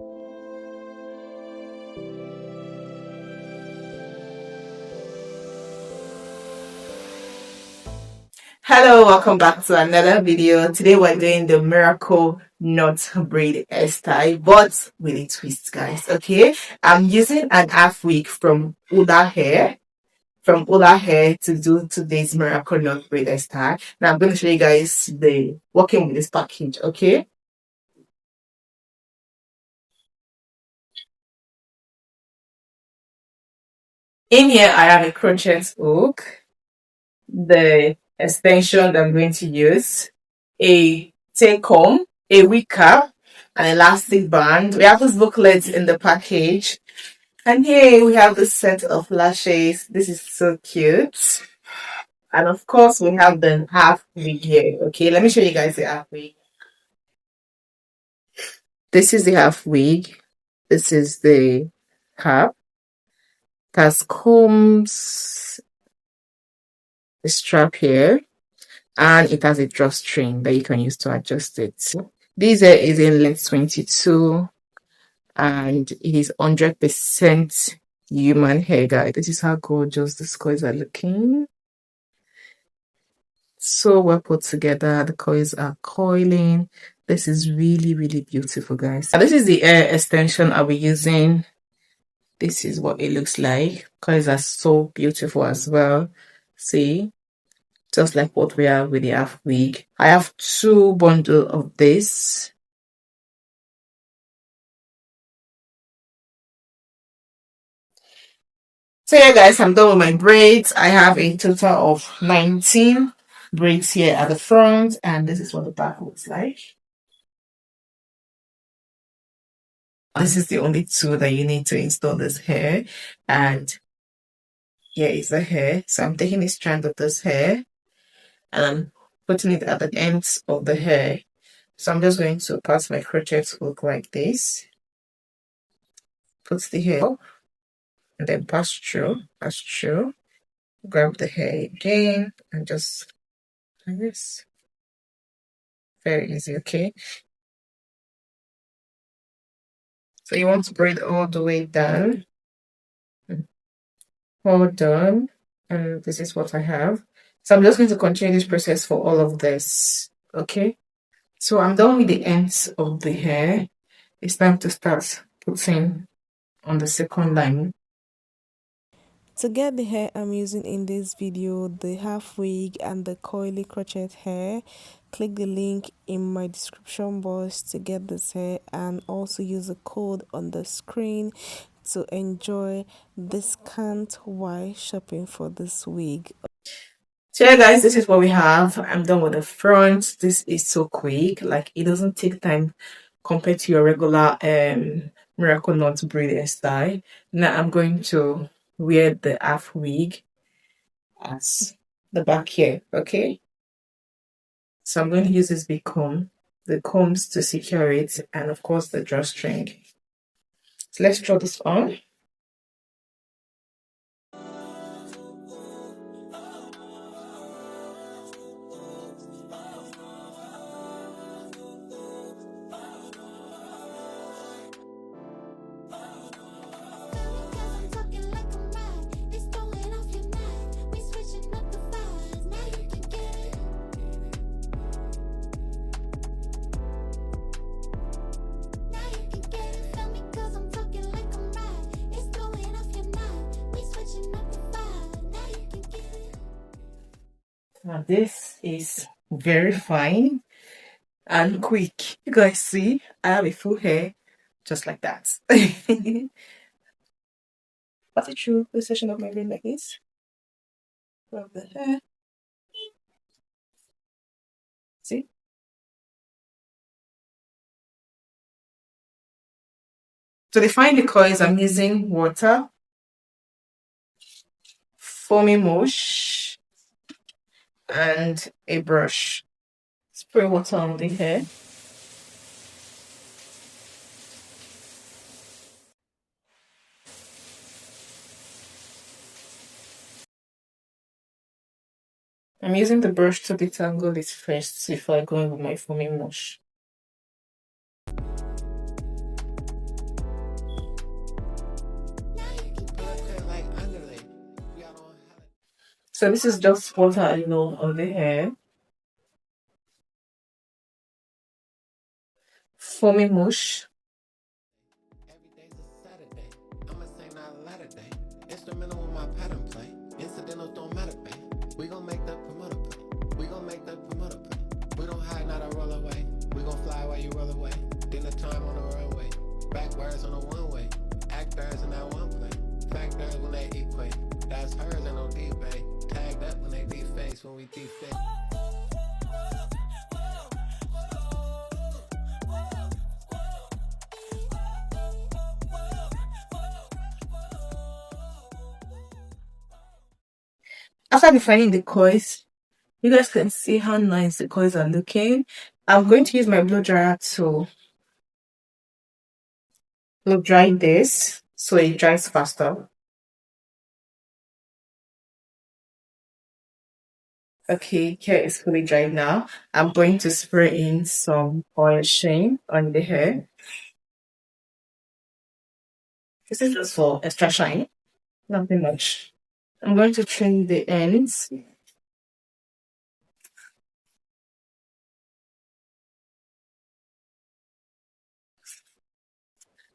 Hello, welcome back to another video. Today we're doing the miracle knot braid hairstyle, but with a twist, guys. Okay, I'm using an half wig from ULAHAIR to do today's miracle knot braid hairstyle. Now I'm going to show you guys the working with this package. Okay. In here, I have a crochet hook, the extension that I'm going to use, a take home, a wig cap, an elastic band. We have this booklet in the package. And here we have this set of lashes. This is so cute. And of course, we have the half wig here. Okay, let me show you guys the half wig. This is the half wig. This is the cap. It has combs, the strap here, and it has a drawstring that you can use to adjust it. This hair is in length 22 and it is 100% human hair, guys. This is how gorgeous the coils are looking. So well put together. The coils are coiling. This is really, really beautiful, guys. Now, this is the hair extension I'll be using. This is what it looks like. Coils are so beautiful as well. See? Just like what we have with the half wig. I have 2 bundles of this. So yeah, guys, I'm done with my braids. I have a total of 19 braids here at the front, and this is what the back looks like. This is the only tool that you need to install this hair, and here is the hair. So I'm taking a strand of this hair and I'm putting it at the ends of the hair. So I'm just going to pass my crochet hook like this, put the hair up, and then pass through, grab the hair again, and just like this. Very easy, okay? So you want to braid all the way down. All done. And this is what I have. So I'm just going to continue this process for all of this, okay? So I'm done with the ends of the hair. It's time to start putting on the second line. To get the hair I'm using in this video, the half wig and the coily crochet hair, click the link in my description box to get this hair, and also use the code on the screen to enjoy discount while shopping for this wig. So yeah, guys, this is what we have. I'm done with the front. This is so quick. Like, it doesn't take time compared to your regular miracle knot braid hairstyle. Now I'm going to wear the half wig as the back here, okay? So I'm going to use this big comb, the combs to secure it, and of course the drawstring. So let's draw this on. Now this is very fine and quick. You guys see, I have a full hair just like that. Pass it through the section of my braid like this. Rub the hair. See? To define the coils, I'm using water, foamy mush, and a brush. Spray water on the hair. I'm using the brush to detangle it first before I go in with my foamy mush. So this is just what I know on the hair. Foamy mush. Every day's a Saturday. I'ma say not a latter day. Instrumental with my pattern play. Incidentals don't matter, babe. We gon' make the promoter play. We gon' make the promoter play. We don't hide, not a roll away. We gon' fly while you roll away. Dinner time on the runway. Backwards on the one way. Actors in that one play. Factors when they equate. That's hers and no debate. Tagged up when they deface. When we defect. After defining the coils, you guys can see how nice the coils are looking. I'm going to use my blow dryer to blow dry this so it dries faster. Okay, here it's fully dried now. I'm going to spray in some oil sheen on the hair. This is just for extra shine, nothing much. I'm going to trim the ends.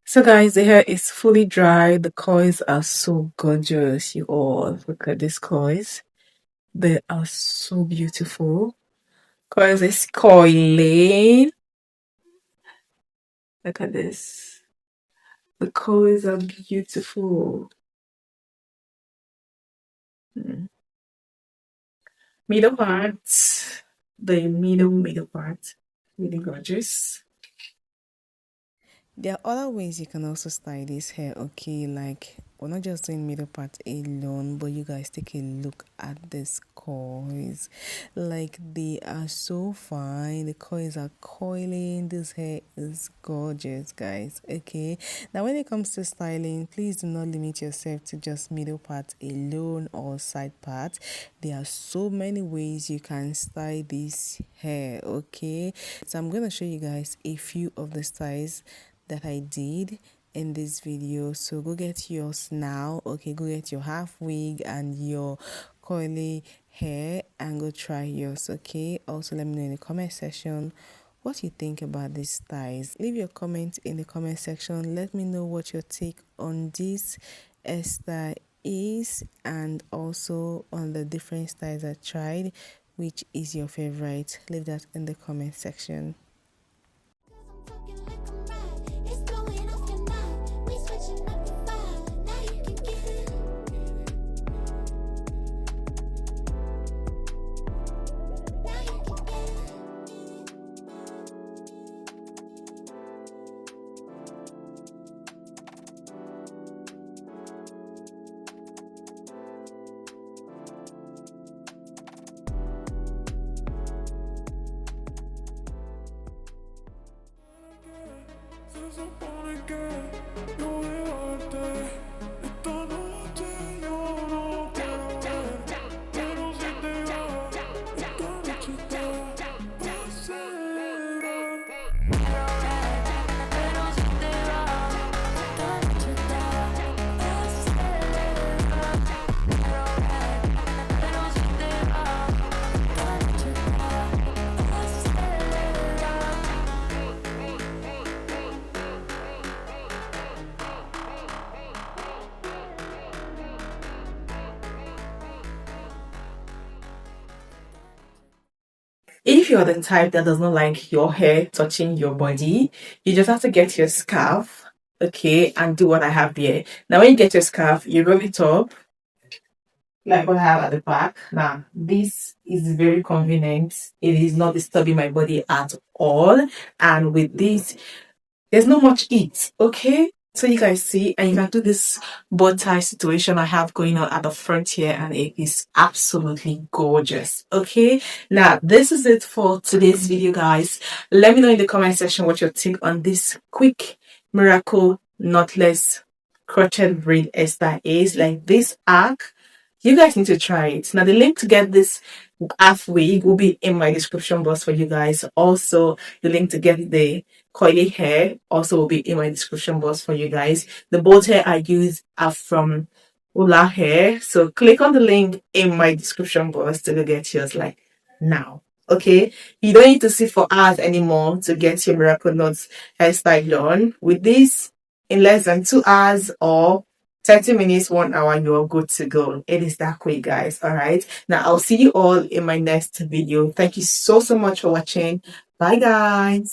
So guys, the hair is fully dry. The coils are so gorgeous. You all look at these coils. They are so beautiful. Coils is coiling. Look at this. The coils are beautiful. Middle part, the middle part, really gorgeous. There are other ways you can also style this hair, okay? Like, we're not just doing middle part alone, but you guys take a look at these coils. Like, they are so fine. The coils are coiling. This hair is gorgeous, guys, okay? Now, when it comes to styling, please do not limit yourself to just middle part alone or side part. There are so many ways you can style this hair, okay? So I'm going to show you guys a few of the styles that I did in this video. So go get yours now, okay? Go get your half wig and your curly hair and go try yours, okay? Also, let me know in the comment section what you think about these styles. Leave your comment in the comment section. Let me know what your take on this hairstyle is, and also on the different styles I tried. Which is your favorite? Leave that in the comment section. If you're the type that does not like your hair touching your body, you just have to get your scarf, okay, and do what I have here. Now, when you get your scarf, you roll it up, like what I have at the back. Now, this is very convenient. It is not disturbing my body at all. And with this, there's not much heat, okay? So you guys see, and you can do this bow tie situation I have going on at the front here, and it is absolutely gorgeous, okay? Now, this is it for today's video, guys. Let me know in the comment section what your take on this quick miracle knotless crochet braid hairstyle is. Like this arc, you guys need to try it. Now, the link to get this half wig will be in my description box for you guys. Also, the link to get the coily hair also will be in my description box for you guys. The both hair I use are from ULAHAIR. So click on the link in my description box to go get yours like now. Okay, you don't need to sit for hours anymore to get your miracle knots hairstyle done. With this, in less than 2 hours or 30 minutes, 1 hour, you're good to go. It is that quick, guys. All right. Now I'll see you all in my next video. Thank you so much for watching. Bye, guys.